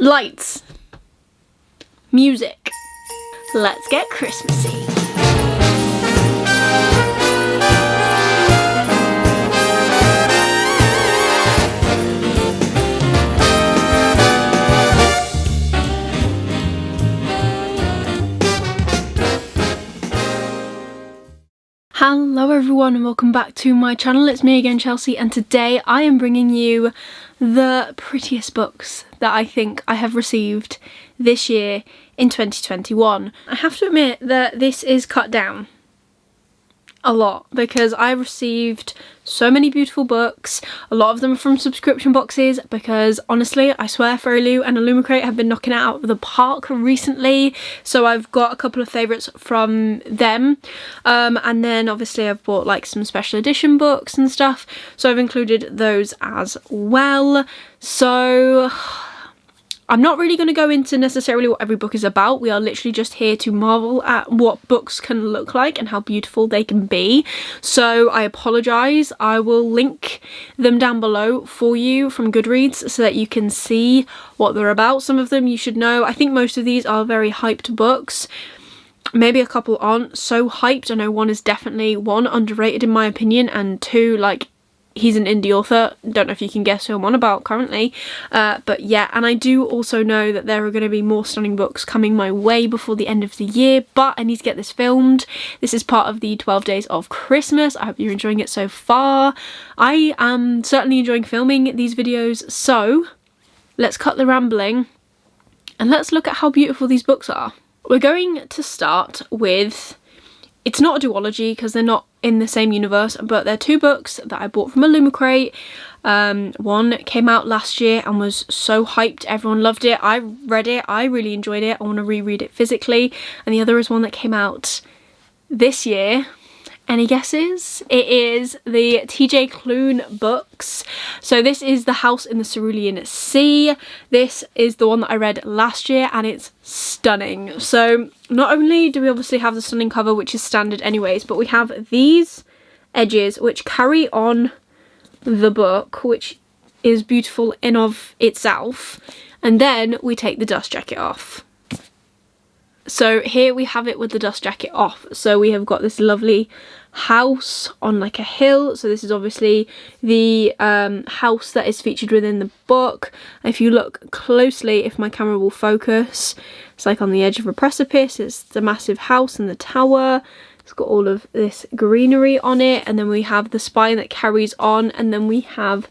Lights. Music. Let's get Christmassy. Hello everyone and welcome back to my channel. It's me again, Chelsea, and today I am bringing you the prettiest books that I think I have received this year in 2021. I have to admit that this is cut down a lot because I received so many beautiful books. A lot of them are from subscription boxes because honestly I swear Cerulean and Illumicrate have been knocking it out of the park recently, so I've got a couple of favourites from them, and then obviously I've bought like some special edition books and stuff, so I've included those as well. So I'm not really going to go into necessarily what every book is about. We are literally just here to marvel at what books can look like and how beautiful they can be. So I apologise. I will link them down below for you from Goodreads so that you can see what they're about. Some of them you should know. I think most of these are very hyped books. Maybe a couple aren't so hyped. I know one is definitely, one, underrated in my opinion, and two, like, he's an indie author. Don't know if you can guess who I'm on about currently, but yeah. And I do also know that there are going to be more stunning books coming my way before the end of the year, but I need to get this filmed. This is part of the 12 days of Christmas. I hope you're enjoying it so far. I am certainly enjoying filming these videos, so let's cut the rambling and let's look at how beautiful these books are. We're going to start with, it's not a duology because they're not in the same universe, but they're two books that I bought from Illumicrate. One came out last year and was so hyped, everyone loved it. I read it, I really enjoyed it, I want to reread it physically. And the other is one that came out this year. Any guesses? It is the TJ Klune books. So this is The House in the Cerulean Sea. This is the one that I read last year and it's stunning. So not only do we obviously have the stunning cover, which is standard anyways, but we have these edges which carry on the book, which is beautiful in of itself. And then we take the dust jacket off. So here we have it with the dust jacket off. So we have got this lovely house on like a hill. So this is obviously the house that is featured within the book. If you look closely, if my camera will focus, it's like on the edge of a precipice. It's the massive house and the tower. It's got all of this greenery on it, and then we have the spine that carries on, and then we have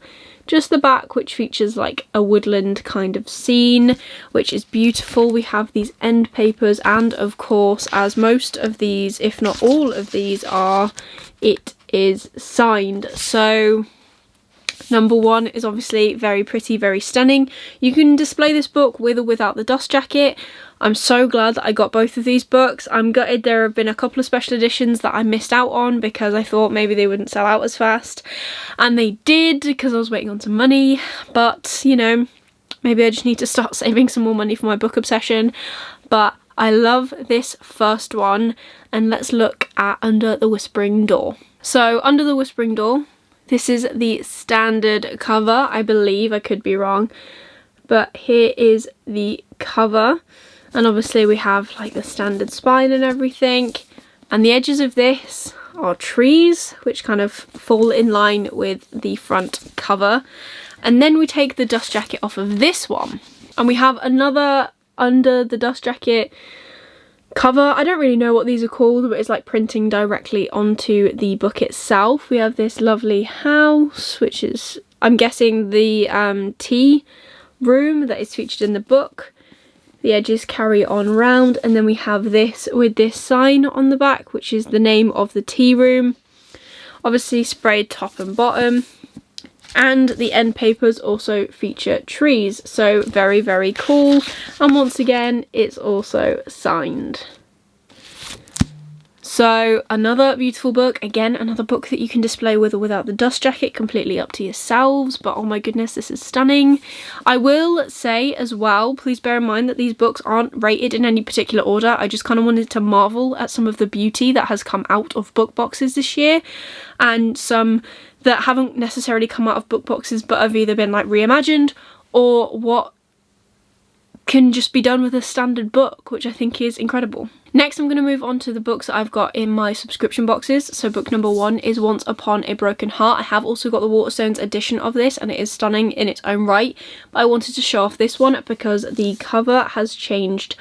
just the back, which features like a woodland kind of scene, which is beautiful. We have these end papers, and of course, as most of these, if not all of these are, it is signed. So number one is obviously very pretty, very stunning. You can display this book with or without the dust jacket. I'm so glad that I got both of these books. I'm gutted there have been a couple of special editions that I missed out on because I thought maybe they wouldn't sell out as fast. And they did because I was waiting on some money. But, you know, maybe I just need to start saving some more money for my book obsession. But I love this first one. And let's look at Under the Whispering Door. So, Under the Whispering Door, this is the standard cover, I believe. I could be wrong. But here is the cover. And obviously we have like the standard spine and everything. And the edges of this are trees, which kind of fall in line with the front cover. And then we take the dust jacket off of this one. And we have another Under the Dust Jacket cover. I don't really know what these are called, but it's like printing directly onto the book itself. We have this lovely house, which is, I'm guessing, the tea room that is featured in the book. The edges carry on round, and then we have this with this sign on the back, which is the name of the tea room. Obviously sprayed top and bottom. And the end papers also feature trees, so very, very cool. And once again, it's also signed. So another beautiful book, again another book that you can display with or without the dust jacket, completely up to yourselves, but oh my goodness, this is stunning. I will say as well, please bear in mind that these books aren't rated in any particular order. I just kind of wanted to marvel at some of the beauty that has come out of book boxes this year, and some that haven't necessarily come out of book boxes but have either been like reimagined or what can just be done with a standard book, which I think is incredible. Next, I'm going to move on to the books that I've got in my subscription boxes. So book number 1 is Once Upon a Broken Heart. I have also got the Waterstones edition of this, and it is stunning in its own right. But I wanted to show off this one because the cover has changed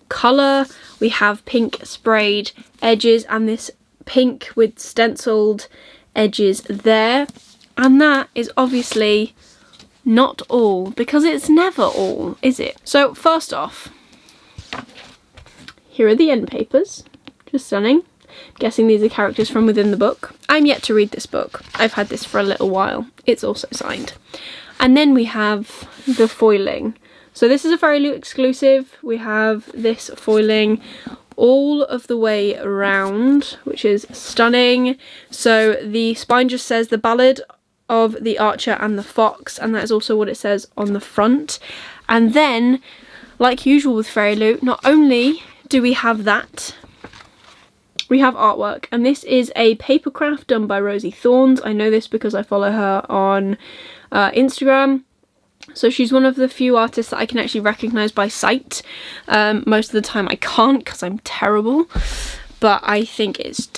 colour. We have pink sprayed edges and this pink with stenciled edges there. And that is obviously not all, because it's never all, is it? So first off, here are the end papers. Just stunning. Guessing these are characters from within the book. I'm yet to read this book. I've had this for a little while. It's also signed. And then we have the foiling. So this is a Fairy Loot exclusive. We have this foiling all of the way around, which is stunning. So the spine just says The Ballad of the Archer and the Fox, and that is also what it says on the front. And then, like usual with Fairy Loot, not only do we have that, we have artwork, and this is a paper craft done by Rosie Thorns. I know this because I follow her on Instagram. So she's one of the few artists that I can actually recognise by sight. Most of the time I can't because I'm terrible, but I think it's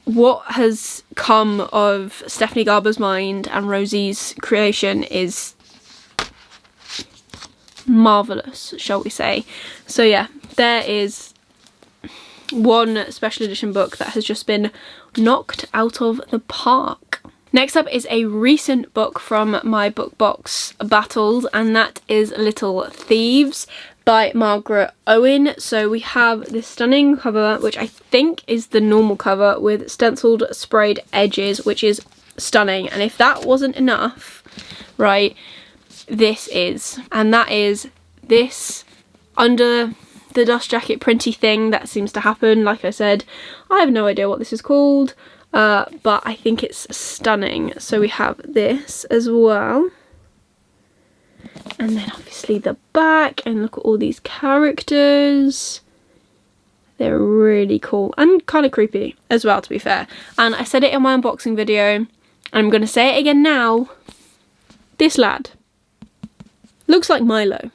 what has come of Stephanie Garber's mind and Rosie's creation is marvellous, shall we say. So yeah, there is one special edition book that has just been knocked out of the park. Next up is a recent book from my book box battles, and that is Little Thieves by Margaret Owen. So we have this stunning cover, which I think is the normal cover with stenciled sprayed edges, which is stunning. And if that wasn't enough, right, this is. And that is this under the dust jacket printy thing that seems to happen. Like I said, I have no idea what this is called, but I think it's stunning. So we have this as well. And then obviously the back, and look at all these characters. They're really cool and kind of creepy as well, to be fair. And I said it in my unboxing video, and I'm going to say it again now. This lad looks like Milo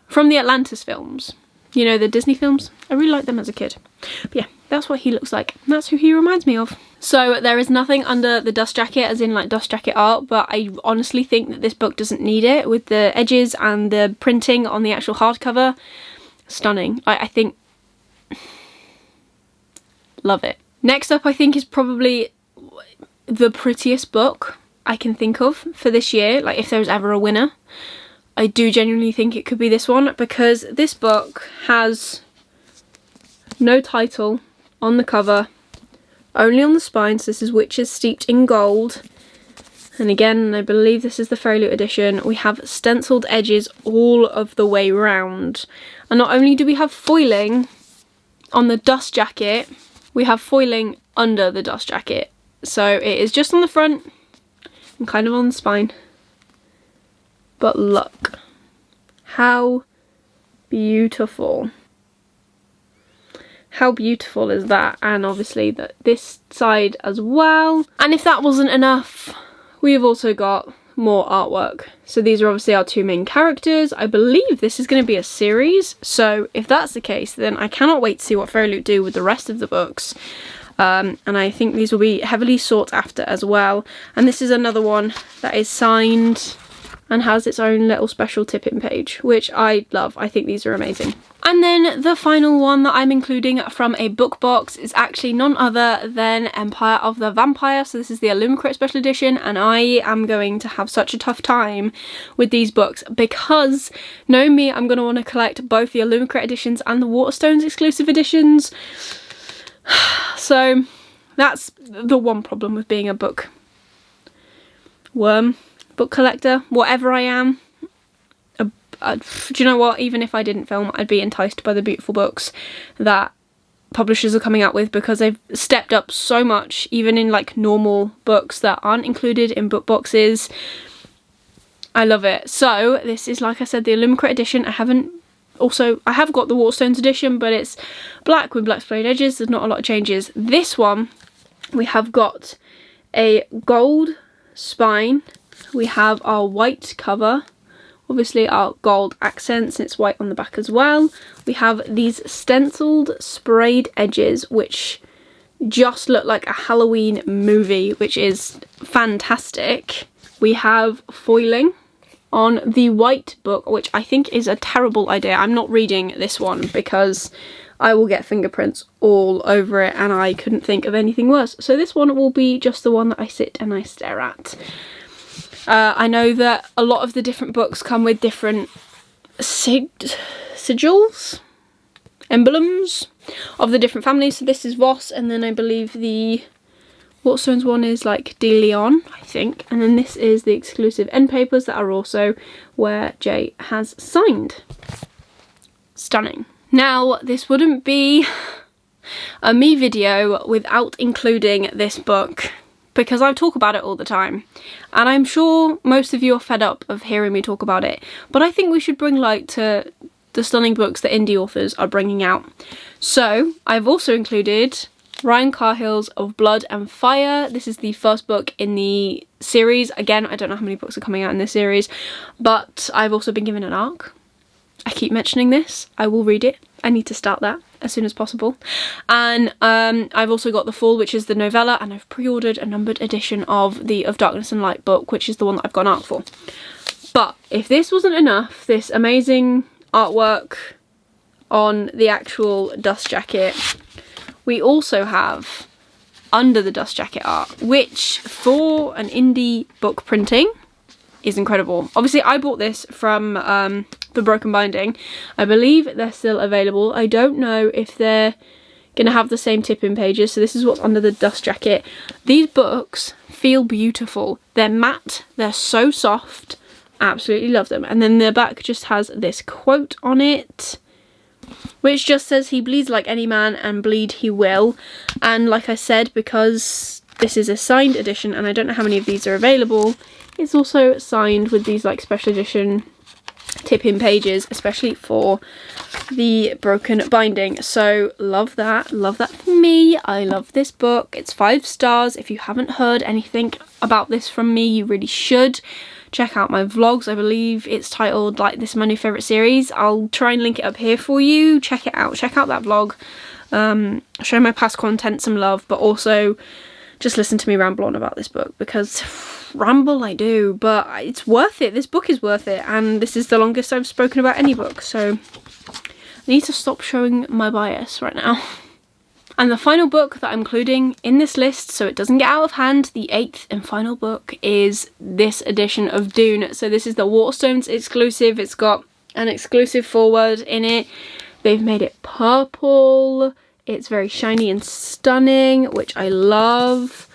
from the Atlantis films. You know, the Disney films? I really liked them as a kid. But yeah, that's what he looks like. And that's who he reminds me of. So there is nothing under the dust jacket, as in like dust jacket art, but I honestly think that this book doesn't need it, with the edges and the printing on the actual hardcover. Stunning. I think... love it. Next up, I think, is probably the prettiest book I can think of for this year. Like, if there was ever a winner, I do genuinely think it could be this one, because this book has no title on the cover, only on the spine. So this is Witches Steeped in Gold, and again I believe this is the Fairy Loot edition. We have stenciled edges all of the way round, and not only do we have foiling on the dust jacket, we have foiling under the dust jacket. So it is just on the front and kind of on the spine. But look, how beautiful. How beautiful is that? And obviously this side as well. And if that wasn't enough, we've also got more artwork. So these are obviously our two main characters. I believe this is going to be a series. So if that's the case, then I cannot wait to see what Fairy Loot do with the rest of the books. And I think these will be heavily sought after as well. And this is another one that is signed and has its own little special tip-in page, which I love. I think these are amazing. And then the final one that I'm including from a book box is actually none other than Empire of the Vampire. So this is the Illumicrate special edition, and I am going to have such a tough time with these books because, knowing me, I'm going to want to collect both the Illumicrate editions and the Waterstones exclusive editions. So that's the one problem with being a book collector, whatever I am. Do you know what? Even if I didn't film, I'd be enticed by the beautiful books that publishers are coming out with, because they've stepped up so much, even in like normal books that aren't included in book boxes. I love it. So this is, like I said, the Illumicrate edition. I have got the Waterstones edition, but it's black with black sprayed edges. There's not a lot of changes. This one, we have got a gold spine We have our white cover, obviously our gold accents, and it's white on the back as well. We have these stenciled sprayed edges, which just look like a Halloween movie, which is fantastic. We have foiling on the white book, which I think is a terrible idea. I'm not reading this one because I will get fingerprints all over it and I couldn't think of anything worse. So this one will be just the one that I sit and I stare at. I know that a lot of the different books come with different sigils, emblems of the different families. So this is Voss, and then I believe the Waterstones one is like De Leon, I think. And then this is the exclusive end papers that are also where Jay has signed. Stunning. Now, this wouldn't be a me video without including this book, because I talk about it all the time. And I'm sure most of you are fed up of hearing me talk about it. But I think we should bring light to the stunning books that indie authors are bringing out. So, I've also included Ryan Carhill's Of Blood and Fire. This is the first book in the series. Again, I don't know how many books are coming out in this series, but I've also been given an ARC. I keep mentioning this. I will read it. I need to start that as soon as possible. And I've also got The Fall, which is the novella, and I've pre-ordered a numbered edition of the Of Darkness and Light book, which is the one that I've got an ARC for. But if this wasn't enough, this amazing artwork on the actual dust jacket, we also have under the dust jacket art, which for an indie book printing is incredible. Obviously I bought this from the Broken Binding. I believe they're still available. I don't know if they're gonna have the same tip-in pages. So this is what's under the dust jacket. These books feel beautiful. They're matte, they're so soft. Absolutely love them. And then the back just has this quote on it, which just says, "He bleeds like any man and bleed he will." And like I said, because this is a signed edition and I don't know how many of these are available, it's also signed with these like special edition tip-in pages, especially for the Broken Binding. So love that for me. I love this book. It's 5 stars. If you haven't heard anything about this from me, you really should. Check out my vlogs. I believe it's titled like "This is my new favourite series." I'll try and link it up here for you. Check it out. Check out that vlog. Show my past content some love, but also just listen to me ramble on about this book, because ramble I do, but it's worth it. This book is worth it, and this is the longest I've spoken about any book, so I need to stop showing my bias right now. And the final book that I'm including in this list, so it doesn't get out of hand, the 8th and final book, is this edition of Dune. So this is the Waterstones exclusive. It's got an exclusive foreword in it. They've made it purple. It's very shiny and stunning, which I love.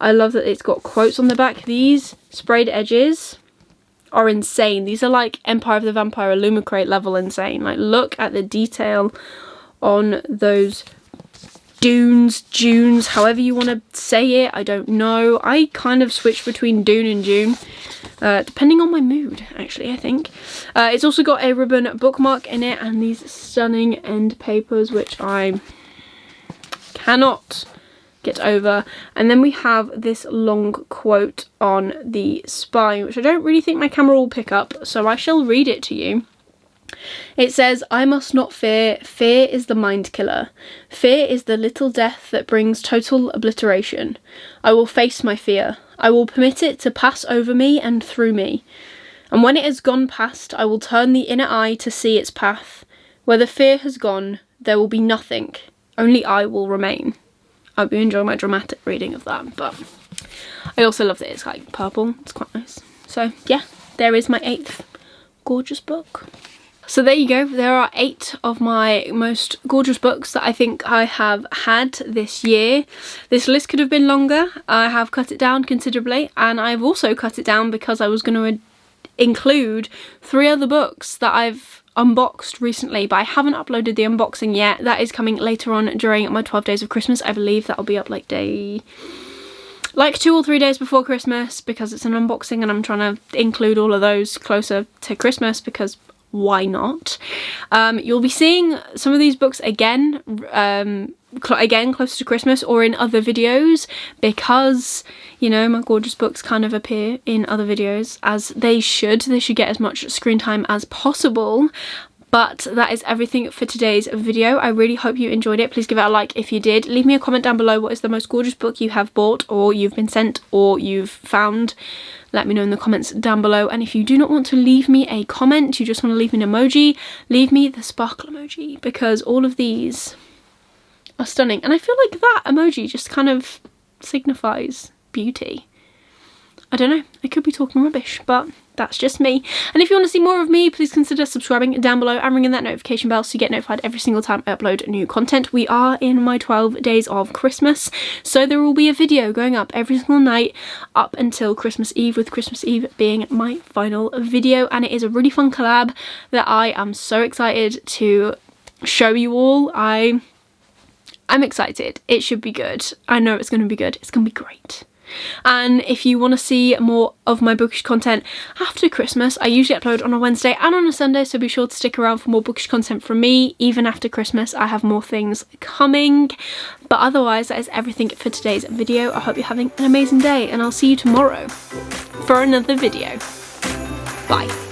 I love that it's got quotes on the back. These sprayed edges are insane. These are like Empire of the Vampire Illumicrate level insane. Like, look at the detail on those dunes, however you want to say it. I don't know. I kind of switch between Dune and June, depending on my mood, actually, I think. It's also got a ribbon bookmark in it and these stunning end papers, which I cannot get over. And then we have this long quote on the spine, which I don't really think my camera will pick up, so I shall read it to you. It says, "I must not fear. Fear is the mind killer. Fear is the little death that brings total obliteration. I will face my fear. I will permit it to pass over me and through me. And when it has gone past, I will turn the inner eye to see its path. Where the fear has gone, there will be nothing. Only I will remain." I'll be enjoying my dramatic reading of that, but I also love that it's like purple. It's quite nice. So yeah, there is my 8th gorgeous book. So there you go. There are 8 of my most gorgeous books that I think I have had this year. This list could have been longer. I have cut it down considerably, and I've also cut it down because I was going to include 3 other books that I've unboxed recently, but I haven't uploaded the unboxing yet. That is coming later on during my 12 days of Christmas. I believe that'll be up like 2 or 3 days before Christmas, because it's an unboxing and I'm trying to include all of those closer to Christmas, because why not? You'll be seeing some of these books again again closer to Christmas or in other videos, because, you know, my gorgeous books kind of appear in other videos, as they should. They should get as much screen time as possible. But that is everything for today's video. I really hope you enjoyed it. Please give it a like if you did. Leave me a comment down below what is the most gorgeous book you have bought, or you've been sent, or you've found. Let me know in the comments down below. And if you do not want to leave me a comment, you just want to leave me an emoji, leave me the sparkle emoji, because all of these are stunning. And I feel like that emoji just kind of signifies beauty. I don't know, I could be talking rubbish, but that's just me. And if you want to see more of me, please consider subscribing down below and ringing that notification bell so you get notified every single time I upload new content. We are in my 12 days of Christmas, so there will be a video going up every single night up until Christmas Eve, with Christmas Eve being my final video. And it is a really fun collab that I am so excited to show you all. I'm excited. It should be good. I know it's going to be good. It's going to be great. And if you want to see more of my bookish content after Christmas, I usually upload on a Wednesday and on a Sunday, so be sure to stick around for more bookish content from me. Even after Christmas, I have more things coming. But otherwise, that is everything for today's video. I hope you're having an amazing day, and I'll see you tomorrow for another video. Bye.